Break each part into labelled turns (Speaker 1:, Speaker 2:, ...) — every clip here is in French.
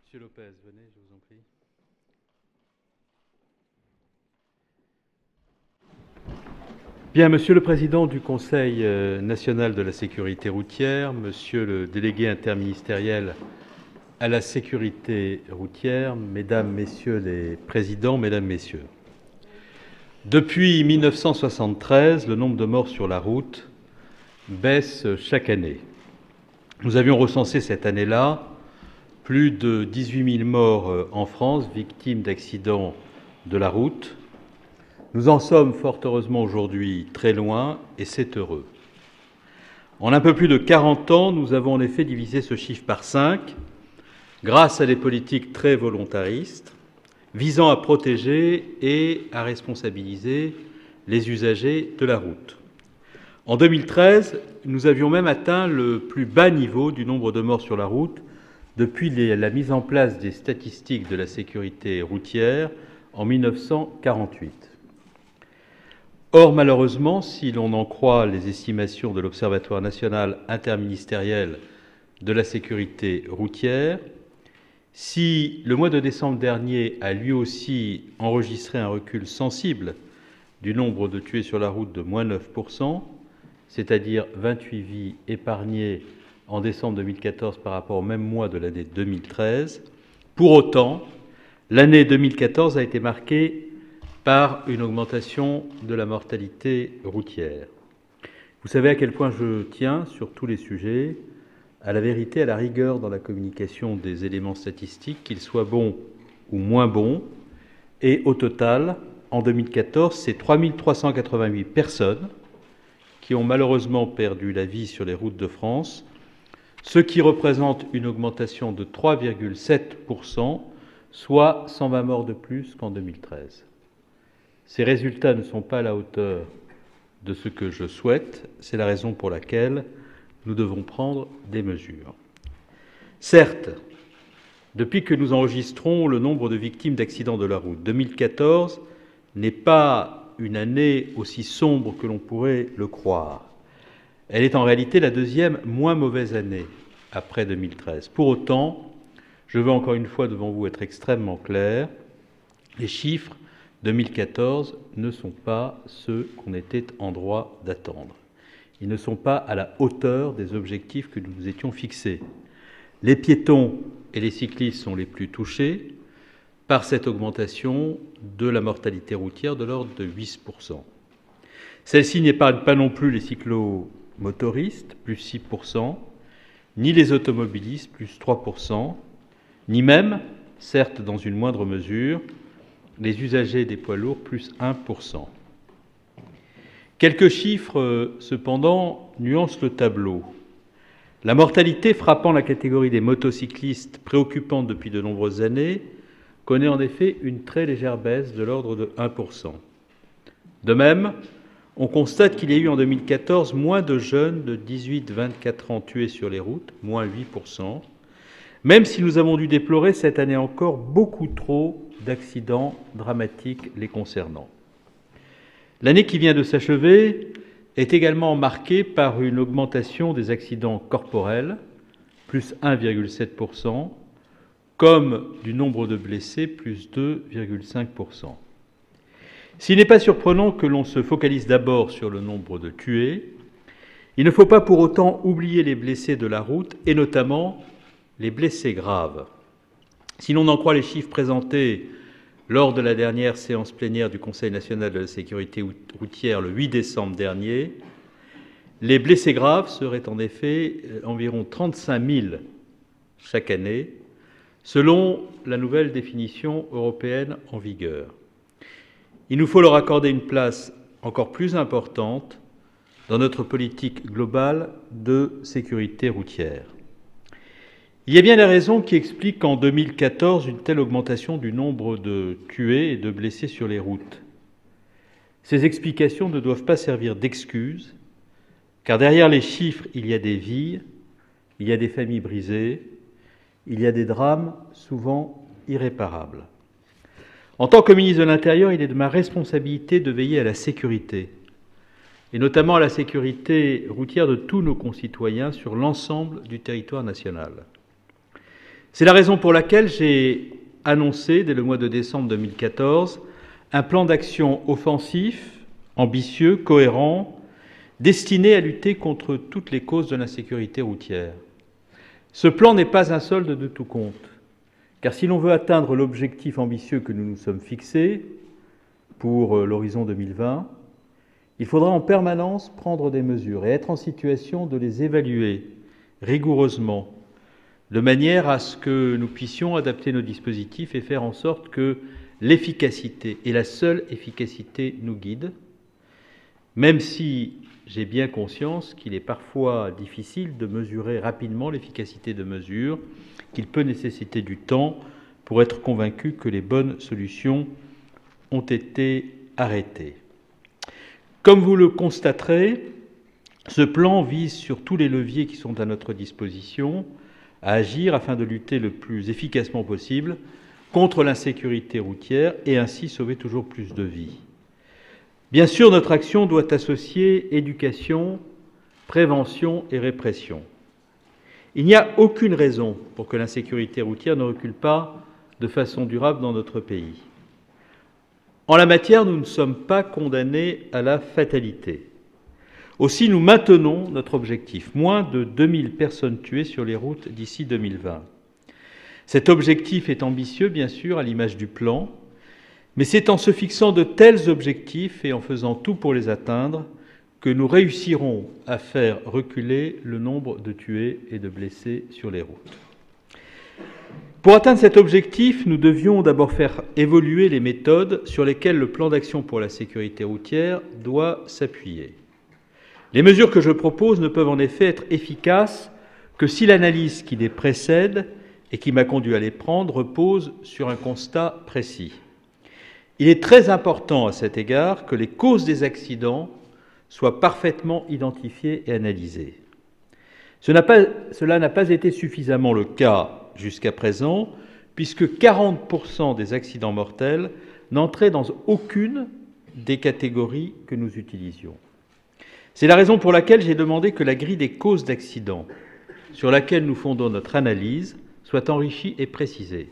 Speaker 1: Monsieur Lopez, venez, je vous en prie. Bien, Monsieur le Président du Conseil national de la sécurité routière, Monsieur le délégué interministériel à la sécurité routière, Mesdames, Messieurs les Présidents, Mesdames, Messieurs. Depuis 1973, le nombre de morts sur la route baisse chaque année. Nous avions recensé cette année-là plus de 18 000 morts en France, victimes d'accidents de la route. Nous en sommes fort heureusement aujourd'hui très loin, et c'est heureux. En un peu plus de 40 ans, nous avons en effet divisé ce chiffre par 5, grâce à des politiques très volontaristes, visant à protéger et à responsabiliser les usagers de la route. En 2013, nous avions même atteint le plus bas niveau du nombre de morts sur la route depuis la mise en place des statistiques de la sécurité routière en 1948. Or, malheureusement, si l'on en croit les estimations de l'Observatoire national interministériel de la sécurité routière, si le mois de décembre dernier a lui aussi enregistré un recul sensible du nombre de tués sur la route de moins 9%, c'est-à-dire 28 vies épargnées en décembre 2014 par rapport au même mois de l'année 2013, pour autant, l'année 2014 a été marquée par une augmentation de la mortalité routière. Vous savez à quel point je tiens, sur tous les sujets, à la vérité, à la rigueur dans la communication des éléments statistiques, qu'ils soient bons ou moins bons. Et au total, en 2014, c'est 3 388 personnes qui ont malheureusement perdu la vie sur les routes de France, ce qui représente une augmentation de 3,7%, soit 120 morts de plus qu'en 2013. Ces résultats ne sont pas à la hauteur de ce que je souhaite, c'est la raison pour laquelle nous devons prendre des mesures. Certes, depuis que nous enregistrons le nombre de victimes d'accidents de la route, 2014 n'est pas une année aussi sombre que l'on pourrait le croire. Elle est en réalité la deuxième moins mauvaise année après 2013. Pour autant, je veux encore une fois devant vous être extrêmement clair, les chiffres 2014 ne sont pas ceux qu'on était en droit d'attendre. Ils ne sont pas à la hauteur des objectifs que nous nous étions fixés. Les piétons et les cyclistes sont les plus touchés par cette augmentation de la mortalité routière de l'ordre de 8%. Celle-ci n'épargne pas non plus les cyclomotoristes, plus 6%, ni les automobilistes, plus 3%, ni même, certes dans une moindre mesure, les usagers des poids lourds, plus 1%. Quelques chiffres, cependant, nuancent le tableau. La mortalité frappant la catégorie des motocyclistes, préoccupante depuis de nombreuses années, connaît en effet une très légère baisse de l'ordre de 1%. De même, on constate qu'il y a eu en 2014 moins de jeunes de 18-24 ans tués sur les routes, moins 8%, même si nous avons dû déplorer cette année encore beaucoup trop d'accidents dramatiques les concernant. L'année qui vient de s'achever est également marquée par une augmentation des accidents corporels, plus 1,7%, comme du nombre de blessés, plus 2,5%. S'il n'est pas surprenant que l'on se focalise d'abord sur le nombre de tués, il ne faut pas pour autant oublier les blessés de la route, et notamment les blessés graves. Si l'on en croit les chiffres présentés lors de la dernière séance plénière du Conseil national de la sécurité routière le 8 décembre dernier, les blessés graves seraient en effet environ 35 000 chaque année, selon la nouvelle définition européenne en vigueur. Il nous faut leur accorder une place encore plus importante dans notre politique globale de sécurité routière. Il y a bien des raisons qui expliquent qu'en 2014, une telle augmentation du nombre de tués et de blessés sur les routes. Ces explications ne doivent pas servir d'excuse, car derrière les chiffres, il y a des vies, il y a des familles brisées, il y a des drames souvent irréparables. En tant que ministre de l'Intérieur, il est de ma responsabilité de veiller à la sécurité, et notamment à la sécurité routière de tous nos concitoyens sur l'ensemble du territoire national. C'est la raison pour laquelle j'ai annoncé, dès le mois de décembre 2014, un plan d'action offensif, ambitieux, cohérent, destiné à lutter contre toutes les causes de l'insécurité routière. Ce plan n'est pas un solde de tout compte, car si l'on veut atteindre l'objectif ambitieux que nous nous sommes fixés pour l'horizon 2020, il faudra en permanence prendre des mesures et être en situation de les évaluer rigoureusement, de manière à ce que nous puissions adapter nos dispositifs et faire en sorte que l'efficacité et la seule efficacité nous guident, même si j'ai bien conscience qu'il est parfois difficile de mesurer rapidement l'efficacité de mesures, qu'il peut nécessiter du temps pour être convaincu que les bonnes solutions ont été arrêtées. Comme vous le constaterez, ce plan vise sur tous les leviers qui sont à notre disposition à agir afin de lutter le plus efficacement possible contre l'insécurité routière et ainsi sauver toujours plus de vies. Bien sûr, notre action doit associer éducation, prévention et répression. Il n'y a aucune raison pour que l'insécurité routière ne recule pas de façon durable dans notre pays. En la matière, nous ne sommes pas condamnés à la fatalité. Aussi, nous maintenons notre objectif, moins de 2000 personnes tuées sur les routes d'ici 2020. Cet objectif est ambitieux, bien sûr, à l'image du plan, mais c'est en se fixant de tels objectifs et en faisant tout pour les atteindre que nous réussirons à faire reculer le nombre de tués et de blessés sur les routes. Pour atteindre cet objectif, nous devions d'abord faire évoluer les méthodes sur lesquelles le plan d'action pour la sécurité routière doit s'appuyer. Les mesures que je propose ne peuvent en effet être efficaces que si l'analyse qui les précède et qui m'a conduit à les prendre repose sur un constat précis. Il est très important à cet égard que les causes des accidents soient parfaitement identifiées et analysées. Cela n'a pas été suffisamment le cas jusqu'à présent, puisque 40% des accidents mortels n'entraient dans aucune des catégories que nous utilisions. C'est la raison pour laquelle j'ai demandé que la grille des causes d'accidents, sur laquelle nous fondons notre analyse, soit enrichie et précisée.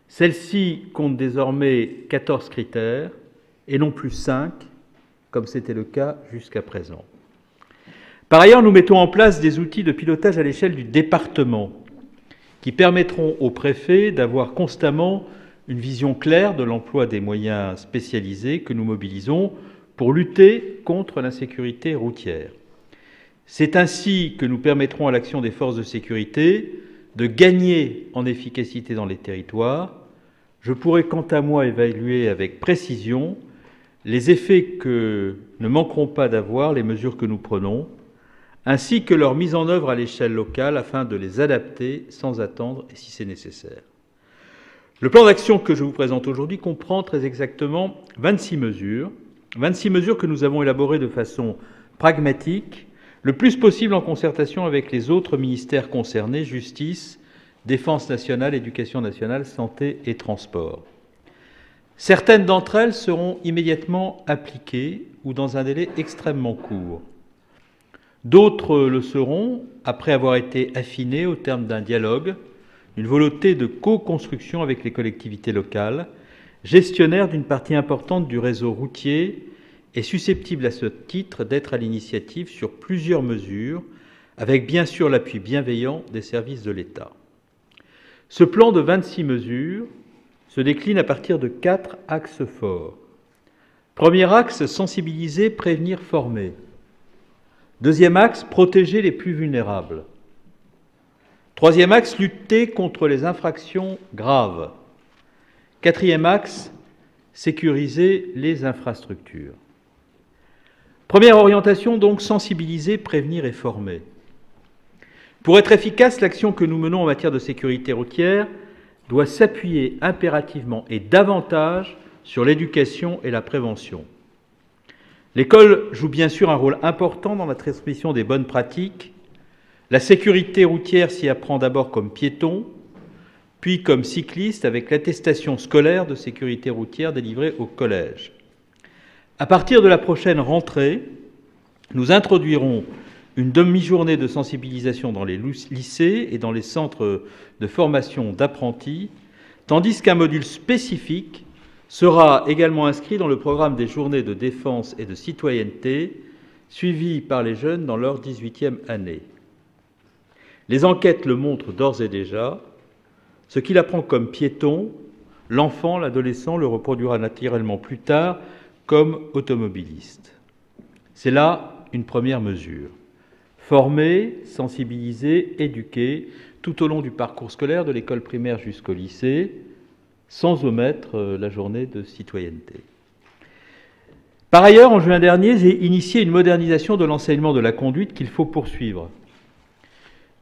Speaker 1: Celle-ci compte désormais 14 critères et non plus 5, comme c'était le cas jusqu'à présent. Par ailleurs, nous mettons en place des outils de pilotage à l'échelle du département qui permettront au préfet d'avoir constamment une vision claire de l'emploi des moyens spécialisés que nous mobilisons pour lutter contre l'insécurité routière. C'est ainsi que nous permettrons à l'action des forces de sécurité de gagner en efficacité dans les territoires. Je pourrai quant à moi évaluer avec précision les effets que ne manqueront pas d'avoir les mesures que nous prenons, ainsi que leur mise en œuvre à l'échelle locale afin de les adapter sans attendre et si c'est nécessaire. Le plan d'action que je vous présente aujourd'hui comprend très exactement 26 mesures que nous avons élaborées de façon pragmatique, le plus possible en concertation avec les autres ministères concernés, justice, défense nationale, éducation nationale, santé et transport. Certaines d'entre elles seront immédiatement appliquées ou dans un délai extrêmement court. D'autres le seront après avoir été affinées au terme d'un dialogue, une volonté de co-construction avec les collectivités locales, gestionnaires d'une partie importante du réseau routier et susceptibles à ce titre d'être à l'initiative sur plusieurs mesures, avec bien sûr l'appui bienveillant des services de l'État. Ce plan de 26 mesures se décline à partir de 4 axes forts. Premier axe, sensibiliser, prévenir, former. Deuxième axe, protéger les plus vulnérables. Troisième axe, lutter contre les infractions graves. Quatrième axe, sécuriser les infrastructures. Première orientation, donc, sensibiliser, prévenir et former. Pour être efficace, l'action que nous menons en matière de sécurité routière doit s'appuyer impérativement et davantage sur l'éducation et la prévention. L'école joue bien sûr un rôle important dans la transmission des bonnes pratiques. La sécurité routière s'y apprend d'abord comme piéton, puis comme cycliste avec l'attestation scolaire de sécurité routière délivrée au collège. À partir de la prochaine rentrée, nous introduirons une demi-journée de sensibilisation dans les lycées et dans les centres de formation d'apprentis, tandis qu'un module spécifique sera également inscrit dans le programme des journées de défense et de citoyenneté, suivies par les jeunes dans leur 18e année. Les enquêtes le montrent d'ores et déjà, ce qu'il apprend comme piéton, l'enfant, l'adolescent le reproduira naturellement plus tard comme automobiliste. C'est là une première mesure. Former, sensibiliser, éduquer tout au long du parcours scolaire de l'école primaire jusqu'au lycée, sans omettre la journée de citoyenneté. Par ailleurs, en juin dernier, j'ai initié une modernisation de l'enseignement de la conduite qu'il faut poursuivre.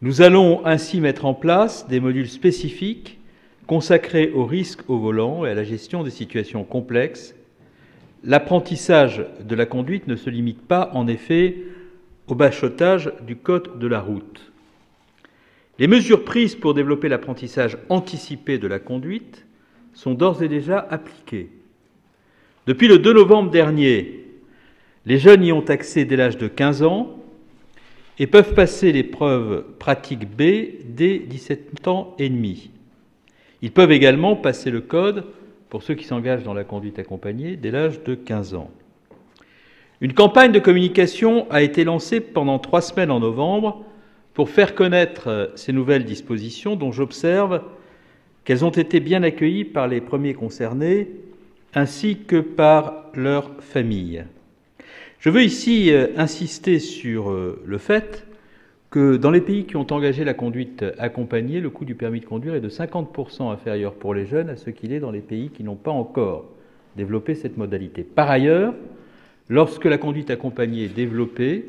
Speaker 1: Nous allons ainsi mettre en place des modules spécifiques consacrés aux risques au volant et à la gestion des situations complexes. L'apprentissage de la conduite ne se limite pas, en effet, au bachotage du code de la route. Les mesures prises pour développer l'apprentissage anticipé de la conduite sont d'ores et déjà appliquées. Depuis le 2 novembre dernier, les jeunes y ont accès dès l'âge de 15 ans et peuvent passer l'épreuve pratique B dès 17 ans et demi. Ils peuvent également passer le code, pour ceux qui s'engagent dans la conduite accompagnée, dès l'âge de 15 ans. Une campagne de communication a été lancée pendant 3 semaines en novembre pour faire connaître ces nouvelles dispositions dont j'observe qu'elles ont été bien accueillies par les premiers concernés ainsi que par leurs familles. Je veux ici insister sur le fait que dans les pays qui ont engagé la conduite accompagnée, le coût du permis de conduire est de 50% inférieur pour les jeunes à ce qu'il est dans les pays qui n'ont pas encore développé cette modalité. Par ailleurs, lorsque la conduite accompagnée est développée,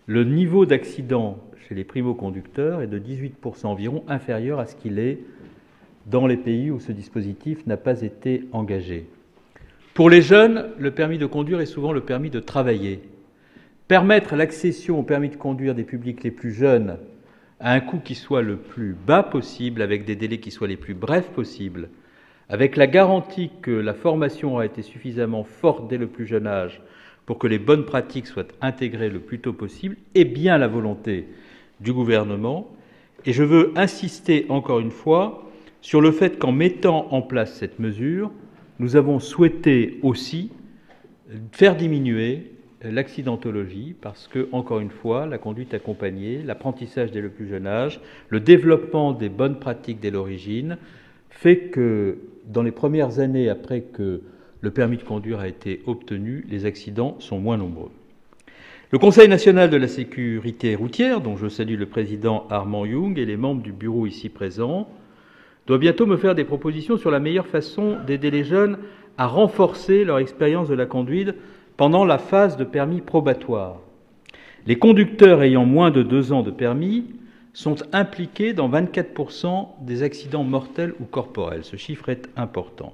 Speaker 1: le niveau d'accident chez les primo-conducteurs est de 18% environ inférieur à ce qu'il est dans les pays où ce dispositif n'a pas été engagé. Pour les jeunes, le permis de conduire est souvent le permis de travailler. Permettre l'accession au permis de conduire des publics les plus jeunes à un coût qui soit le plus bas possible, avec des délais qui soient les plus brefs possibles, avec la garantie que la formation aura été suffisamment forte dès le plus jeune âge pour que les bonnes pratiques soient intégrées le plus tôt possible, est bien la volonté du gouvernement. Et je veux insister encore une fois sur le fait qu'en mettant en place cette mesure, nous avons souhaité aussi faire diminuer l'accidentologie parce que, encore une fois, la conduite accompagnée, l'apprentissage dès le plus jeune âge, le développement des bonnes pratiques dès l'origine fait que dans les premières années après que le permis de conduire a été obtenu, les accidents sont moins nombreux. Le Conseil national de la sécurité routière, dont je salue le président Armand Young et les membres du bureau ici présents, doit bientôt me faire des propositions sur la meilleure façon d'aider les jeunes à renforcer leur expérience de la conduite pendant la phase de permis probatoire. Les conducteurs ayant moins de 2 ans de permis sont impliqués dans 24% des accidents mortels ou corporels. Ce chiffre est important.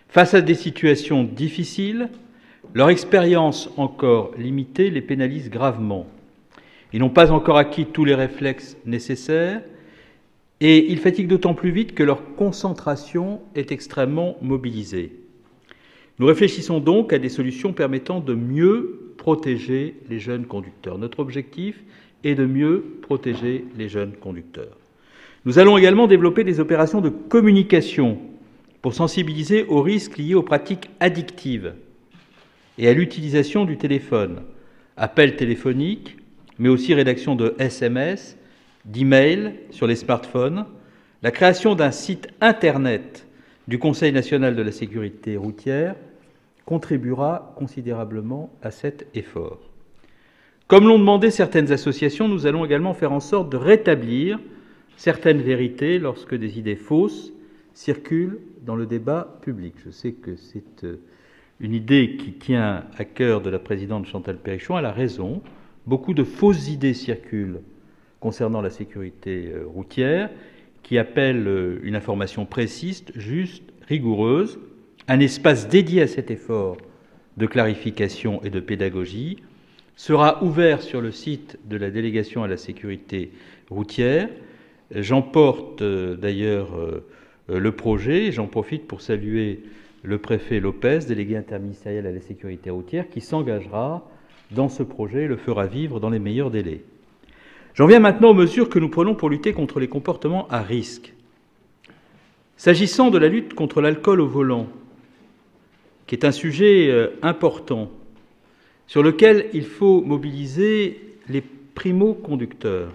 Speaker 1: Face à des situations difficiles, leur expérience encore limitée les pénalise gravement. Ils n'ont pas encore acquis tous les réflexes nécessaires et ils fatiguent d'autant plus vite que leur concentration est extrêmement mobilisée. Nous réfléchissons donc à des solutions permettant de mieux protéger les jeunes conducteurs. Notre objectif est de mieux protéger les jeunes conducteurs. Nous allons également développer des opérations de communication pour sensibiliser aux risques liés aux pratiques addictives et à l'utilisation du téléphone, appels téléphoniques, mais aussi rédaction de SMS, d'emails sur les smartphones, la création d'un site Internet du Conseil national de la sécurité routière contribuera considérablement à cet effort. Comme l'ont demandé certaines associations, nous allons également faire en sorte de rétablir certaines vérités lorsque des idées fausses circulent dans le débat public. Je sais que c'est une idée qui tient à cœur de la présidente Chantal Perrichon. Elle a raison. Beaucoup de fausses idées circulent concernant la sécurité routière qui appellent une information précise, juste, rigoureuse. Un espace dédié à cet effort de clarification et de pédagogie sera ouvert sur le site de la délégation à la sécurité routière. J'en porte d'ailleurs le projet. J'en profite pour saluer le préfet Lopez, délégué interministériel à la sécurité routière, qui s'engagera dans ce projet et le fera vivre dans les meilleurs délais. J'en viens maintenant aux mesures que nous prenons pour lutter contre les comportements à risque. S'agissant de la lutte contre l'alcool au volant, qui est un sujet important, sur lequel il faut mobiliser les primo-conducteurs,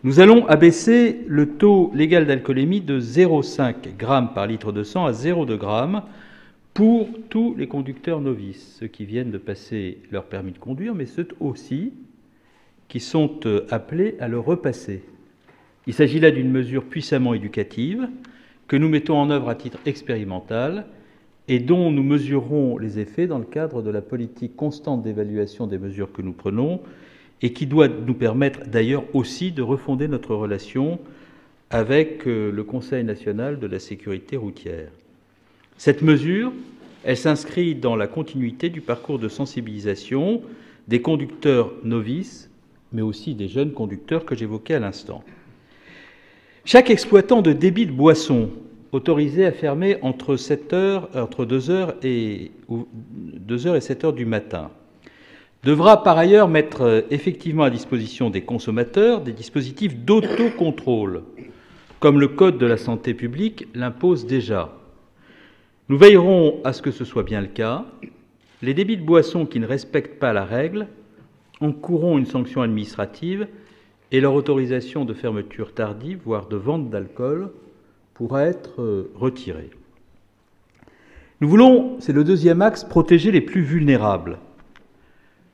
Speaker 1: nous allons abaisser le taux légal d'alcoolémie de 0,5 g par litre de sang à 0,2 g pour tous les conducteurs novices, ceux qui viennent de passer leur permis de conduire, mais ceux aussi qui sont appelés à le repasser. Il s'agit là d'une mesure puissamment éducative que nous mettons en œuvre à titre expérimental et dont nous mesurerons les effets dans le cadre de la politique constante d'évaluation des mesures que nous prenons et qui doit nous permettre d'ailleurs aussi de refonder notre relation avec le Conseil national de la sécurité routière. Cette mesure, elle s'inscrit dans la continuité du parcours de sensibilisation des conducteurs novices, mais aussi des jeunes conducteurs que j'évoquais à l'instant. Chaque exploitant de débit de boissons autorisé à fermer entre 2h et 7h du matin devra par ailleurs mettre effectivement à disposition des consommateurs des dispositifs d'autocontrôle, comme le Code de la santé publique l'impose déjà. Nous veillerons à ce que ce soit bien le cas. Les débits de boissons qui ne respectent pas la règle encourront une sanction administrative et leur autorisation de fermeture tardive, voire de vente d'alcool, pourra être retirée. Nous voulons, c'est le deuxième axe, protéger les plus vulnérables.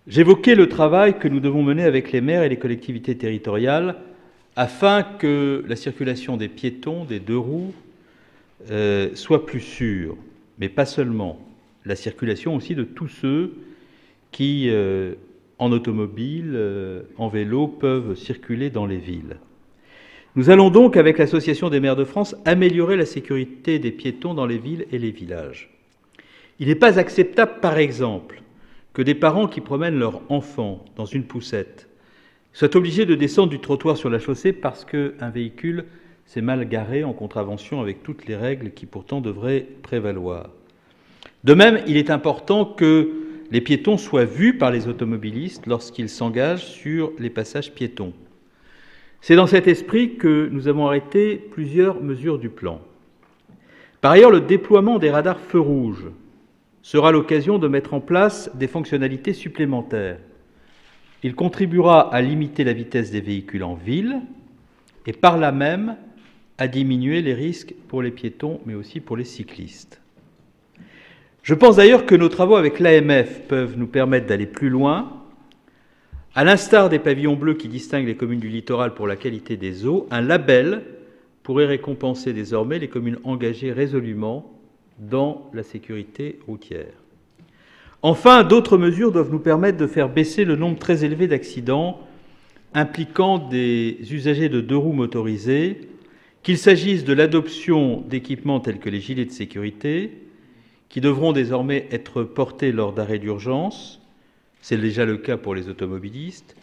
Speaker 1: J'évoquais le travail que nous devons mener avec les maires et les collectivités territoriales afin que la circulation des piétons, des deux roues, soit plus sûre, mais pas seulement. La circulation aussi de tous ceux qui, en automobile, en vélo, peuvent circuler dans les villes. Nous allons donc, avec l'Association des maires de France, améliorer la sécurité des piétons dans les villes et les villages. Il n'est pas acceptable, par exemple, que des parents qui promènent leur enfant dans une poussette soient obligés de descendre du trottoir sur la chaussée parce qu'un véhicule s'est mal garé en contravention avec toutes les règles qui pourtant devraient prévaloir. De même, il est important que les piétons soient vus par les automobilistes lorsqu'ils s'engagent sur les passages piétons. C'est dans cet esprit que nous avons arrêté plusieurs mesures du plan. Par ailleurs, le déploiement des radars feux rouges sera l'occasion de mettre en place des fonctionnalités supplémentaires. Il contribuera à limiter la vitesse des véhicules en ville et par là même à diminuer les risques pour les piétons, mais aussi pour les cyclistes. Je pense d'ailleurs que nos travaux avec l'AMF peuvent nous permettre d'aller plus loin. À l'instar des pavillons bleus qui distinguent les communes du littoral pour la qualité des eaux, un label pourrait récompenser désormais les communes engagées résolument dans la sécurité routière. Enfin, d'autres mesures doivent nous permettre de faire baisser le nombre très élevé d'accidents impliquant des usagers de deux roues motorisés, qu'il s'agisse de l'adoption d'équipements tels que les gilets de sécurité, qui devront désormais être portés lors d'arrêts d'urgence, c'est déjà le cas pour les automobilistes,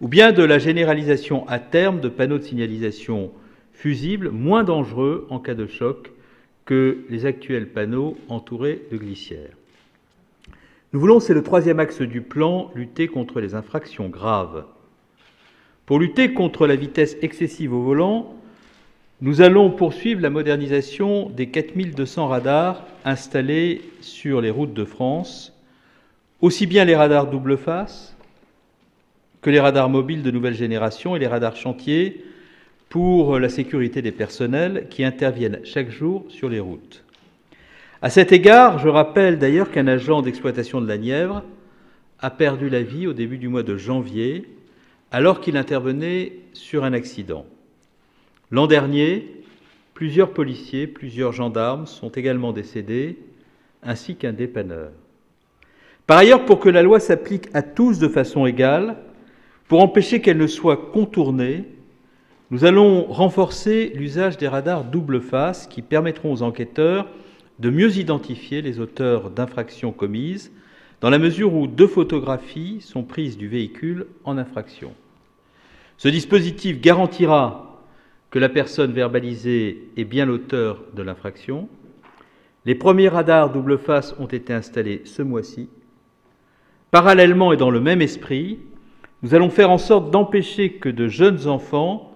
Speaker 1: ou bien de la généralisation à terme de panneaux de signalisation fusibles moins dangereux en cas de choc que les actuels panneaux entourés de glissières. Nous voulons, c'est le troisième axe du plan, lutter contre les infractions graves. Pour lutter contre la vitesse excessive au volant, nous allons poursuivre la modernisation des 4200 radars installés sur les routes de France, aussi bien les radars double face que les radars mobiles de nouvelle génération et les radars chantiers pour la sécurité des personnels qui interviennent chaque jour sur les routes. À cet égard, je rappelle d'ailleurs qu'un agent d'exploitation de la Nièvre a perdu la vie au début du mois de janvier alors qu'il intervenait sur un accident. L'an dernier, plusieurs policiers, plusieurs gendarmes sont également décédés, ainsi qu'un dépanneur. Par ailleurs, pour que la loi s'applique à tous de façon égale, pour empêcher qu'elle ne soit contournée, nous allons renforcer l'usage des radars double face qui permettront aux enquêteurs de mieux identifier les auteurs d'infractions commises dans la mesure où 2 photographies sont prises du véhicule en infraction. Ce dispositif garantira que la personne verbalisée est bien l'auteur de l'infraction. Les premiers radars double face ont été installés ce mois-ci. Parallèlement et dans le même esprit, nous allons faire en sorte d'empêcher que de jeunes enfants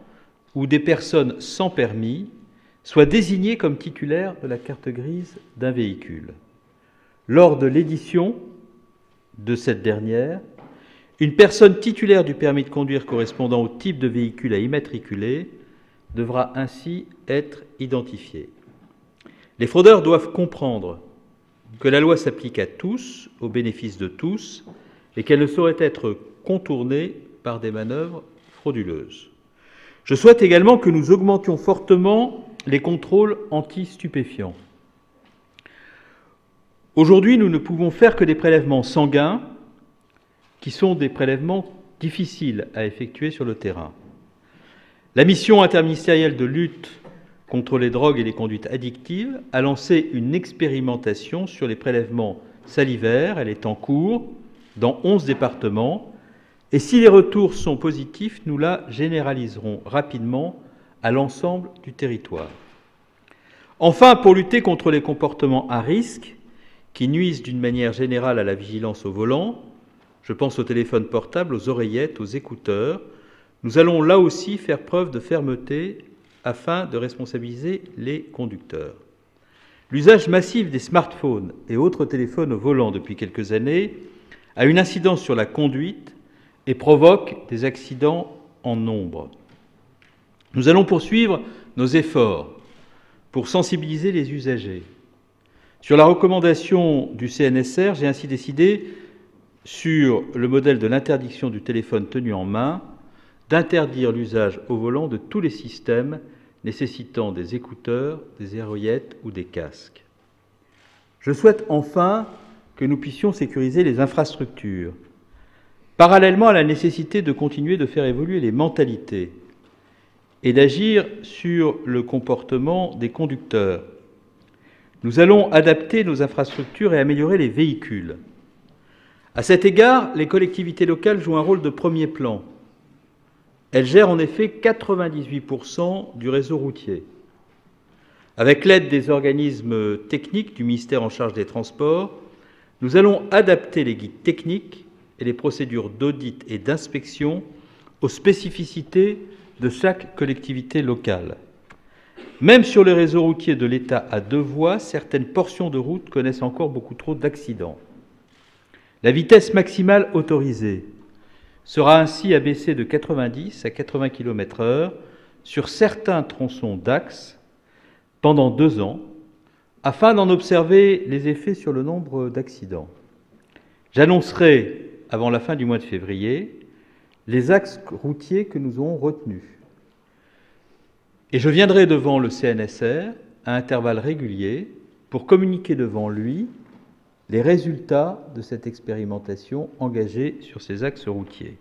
Speaker 1: ou des personnes sans permis soient désignés comme titulaires de la carte grise d'un véhicule. Lors de l'édition de cette dernière, une personne titulaire du permis de conduire correspondant au type de véhicule à immatriculer devra ainsi être identifiée. Les fraudeurs doivent comprendre que la loi s'applique à tous, au bénéfice de tous, et qu'elle ne saurait être contournée par des manœuvres frauduleuses. Je souhaite également que nous augmentions fortement les contrôles anti-stupéfiants. Aujourd'hui, nous ne pouvons faire que des prélèvements sanguins, qui sont des prélèvements difficiles à effectuer sur le terrain. La mission interministérielle de lutte contre les drogues et les conduites addictives a lancé une expérimentation sur les prélèvements salivaires. Elle est en cours dans 11 départements. Et si les retours sont positifs, nous la généraliserons rapidement à l'ensemble du territoire. Enfin, pour lutter contre les comportements à risque qui nuisent d'une manière générale à la vigilance au volant, je pense aux téléphones portables, aux oreillettes, aux écouteurs, nous allons là aussi faire preuve de fermeté afin de responsabiliser les conducteurs. L'usage massif des smartphones et autres téléphones au volant depuis quelques années a une incidence sur la conduite et provoque des accidents en nombre. Nous allons poursuivre nos efforts pour sensibiliser les usagers. Sur la recommandation du CNSR, j'ai ainsi décidé, sur le modèle de l'interdiction du téléphone tenu en main, d'interdire l'usage au volant de tous les systèmes nécessitant des écouteurs, des oreillettes ou des casques. Je souhaite enfin que nous puissions sécuriser les infrastructures. Parallèlement à la nécessité de continuer de faire évoluer les mentalités et d'agir sur le comportement des conducteurs, nous allons adapter nos infrastructures et améliorer les véhicules. À cet égard, les collectivités locales jouent un rôle de premier plan. Elles gèrent en effet 98% du réseau routier. Avec l'aide des organismes techniques du ministère en charge des Transports, nous allons adapter les guides techniques et les procédures d'audit et d'inspection aux spécificités de chaque collectivité locale. Même sur le réseau routier de l'État à 2 voies, certaines portions de route connaissent encore beaucoup trop d'accidents. La vitesse maximale autorisée sera ainsi abaissée de 90 à 80 km/h sur certains tronçons d'axe pendant 2 ans, afin d'en observer les effets sur le nombre d'accidents. J'annoncerai, avant la fin du mois de février, les axes routiers que nous aurons retenus. Et je viendrai devant le CNSR à intervalles réguliers pour communiquer devant lui les résultats de cette expérimentation engagée sur ces axes routiers.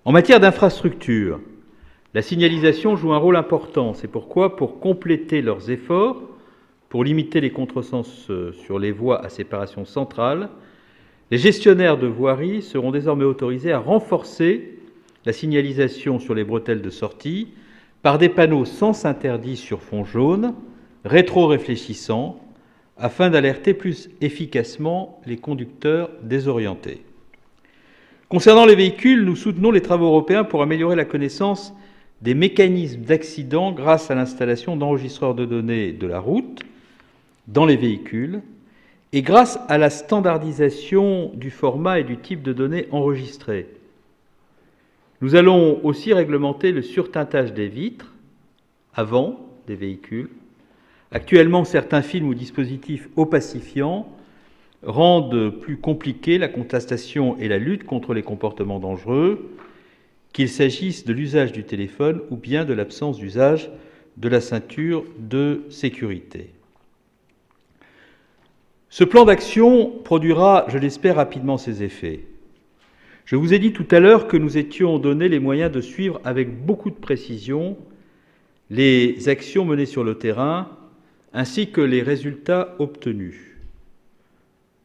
Speaker 1: En matière d'infrastructure, la signalisation joue un rôle important. C'est pourquoi, pour compléter leurs efforts, pour limiter les contresens sur les voies à séparation centrale, les gestionnaires de voirie seront désormais autorisés à renforcer la signalisation sur les bretelles de sortie par des panneaux sens interdit sur fond jaune, rétro-réfléchissants, afin d'alerter plus efficacement les conducteurs désorientés. Concernant les véhicules, nous soutenons les travaux européens pour améliorer la connaissance des mécanismes d'accident grâce à l'installation d'enregistreurs de données de la route dans les véhicules et grâce à la standardisation du format et du type de données enregistrées. Nous allons aussi réglementer le surteintage des vitres avant des véhicules. Actuellement, certains films ou dispositifs opacifiants rendent plus compliquée la contestation et la lutte contre les comportements dangereux, qu'il s'agisse de l'usage du téléphone ou bien de l'absence d'usage de la ceinture de sécurité. Ce plan d'action produira, je l'espère, rapidement ses effets. Je vous ai dit tout à l'heure que nous étions donnés les moyens de suivre avec beaucoup de précision les actions menées sur le terrain ainsi que les résultats obtenus.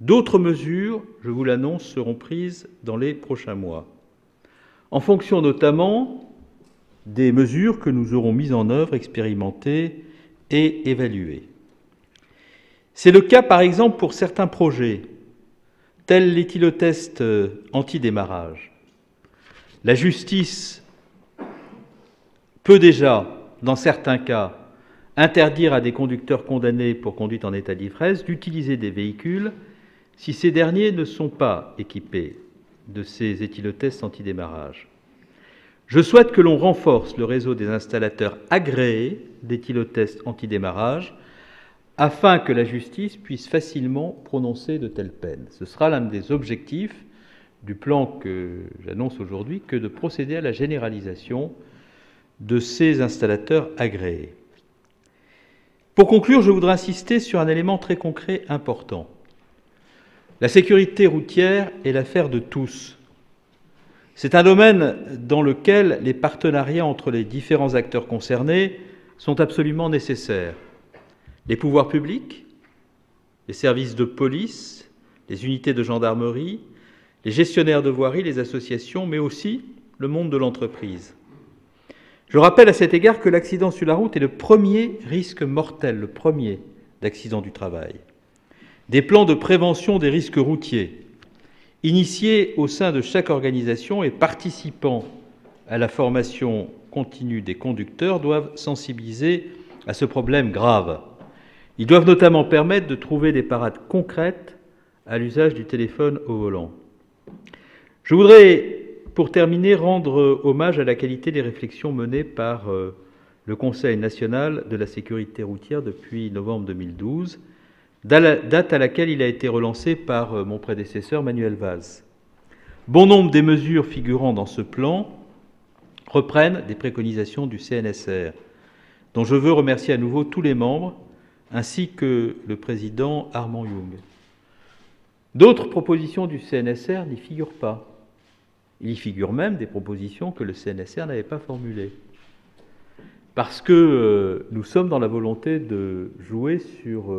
Speaker 1: D'autres mesures, je vous l'annonce, seront prises dans les prochains mois, en fonction notamment des mesures que nous aurons mises en œuvre, expérimentées et évaluées. C'est le cas, par exemple, pour certains projets, tel l'éthylotest anti-démarrage. La justice peut déjà, dans certains cas, interdire à des conducteurs condamnés pour conduite en état d'ivresse d'utiliser des véhicules si ces derniers ne sont pas équipés de ces éthylotests anti-démarrage. Je souhaite que l'on renforce le réseau des installateurs agréés d'éthylotests anti-démarrage afin que la justice puisse facilement prononcer de telles peines. Ce sera l'un des objectifs du plan que j'annonce aujourd'hui, que de procéder à la généralisation de ces installateurs agréés. Pour conclure, je voudrais insister sur un élément très concret important. La sécurité routière est l'affaire de tous. C'est un domaine dans lequel les partenariats entre les différents acteurs concernés sont absolument nécessaires. Les pouvoirs publics, les services de police, les unités de gendarmerie, les gestionnaires de voirie, les associations, mais aussi le monde de l'entreprise. Je rappelle à cet égard que l'accident sur la route est le premier risque mortel, le premier d'accident du travail. Des plans de prévention des risques routiers, initiés au sein de chaque organisation et participant à la formation continue des conducteurs, doivent sensibiliser à ce problème grave. Ils doivent notamment permettre de trouver des parades concrètes à l'usage du téléphone au volant. Je voudrais, pour terminer, rendre hommage à la qualité des réflexions menées par le Conseil national de la sécurité routière depuis novembre 2012, date à laquelle il a été relancé par mon prédécesseur Manuel Valls. Bon nombre des mesures figurant dans ce plan reprennent des préconisations du CNSR, dont je veux remercier à nouveau tous les membres, ainsi que le président Armand Young. D'autres propositions du CNSR n'y figurent pas. Il y figure même des propositions que le CNSR n'avait pas formulées. Parce que nous sommes dans la volonté de jouer sur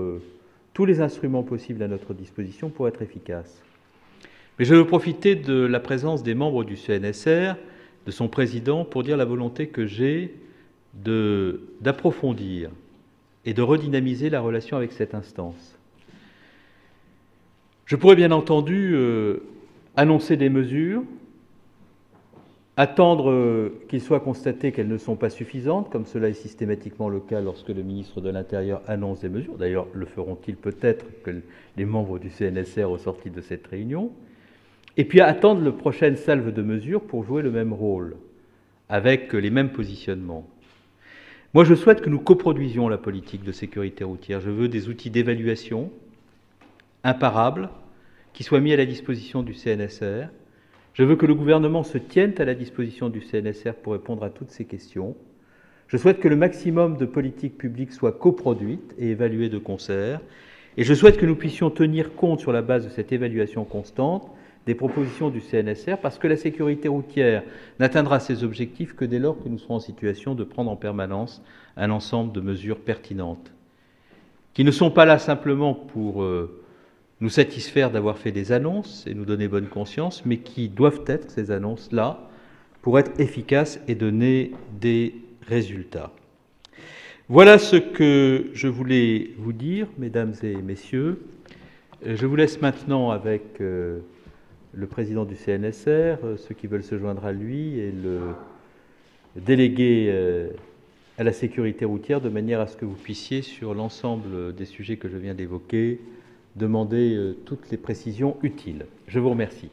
Speaker 1: tous les instruments possibles à notre disposition pour être efficaces. Mais je veux profiter de la présence des membres du CNSR, de son président, pour dire la volonté que j'ai d'approfondir et de redynamiser la relation avec cette instance. Je pourrais bien entendu annoncer des mesures, attendre qu'il soit constaté qu'elles ne sont pas suffisantes, comme cela est systématiquement le cas lorsque le ministre de l'Intérieur annonce des mesures. D'ailleurs, le feront-ils peut-être que les membres du CNSR au sorti de cette réunion. Et puis attendre la prochaine salve de mesures pour jouer le même rôle, avec les mêmes positionnements. Moi, je souhaite que nous coproduisions la politique de sécurité routière. Je veux des outils d'évaluation imparables qui soient mis à la disposition du CNSR. Je veux que le gouvernement se tienne à la disposition du CNSR pour répondre à toutes ces questions. Je souhaite que le maximum de politiques publiques soient coproduites et évaluées de concert. Et je souhaite que nous puissions tenir compte, sur la base de cette évaluation constante, des propositions du CNSR, parce que la sécurité routière n'atteindra ses objectifs que dès lors que nous serons en situation de prendre en permanence un ensemble de mesures pertinentes, qui ne sont pas là simplement pour nous satisfaire d'avoir fait des annonces et nous donner bonne conscience, mais qui doivent être, ces annonces-là, pour être efficaces et donner des résultats. Voilà ce que je voulais vous dire, mesdames et messieurs. Je vous laisse maintenant avec le président du CNSR, ceux qui veulent se joindre à lui, et le délégué à la sécurité routière, de manière à ce que vous puissiez, sur l'ensemble des sujets que je viens d'évoquer, demander toutes les précisions utiles. Je vous remercie.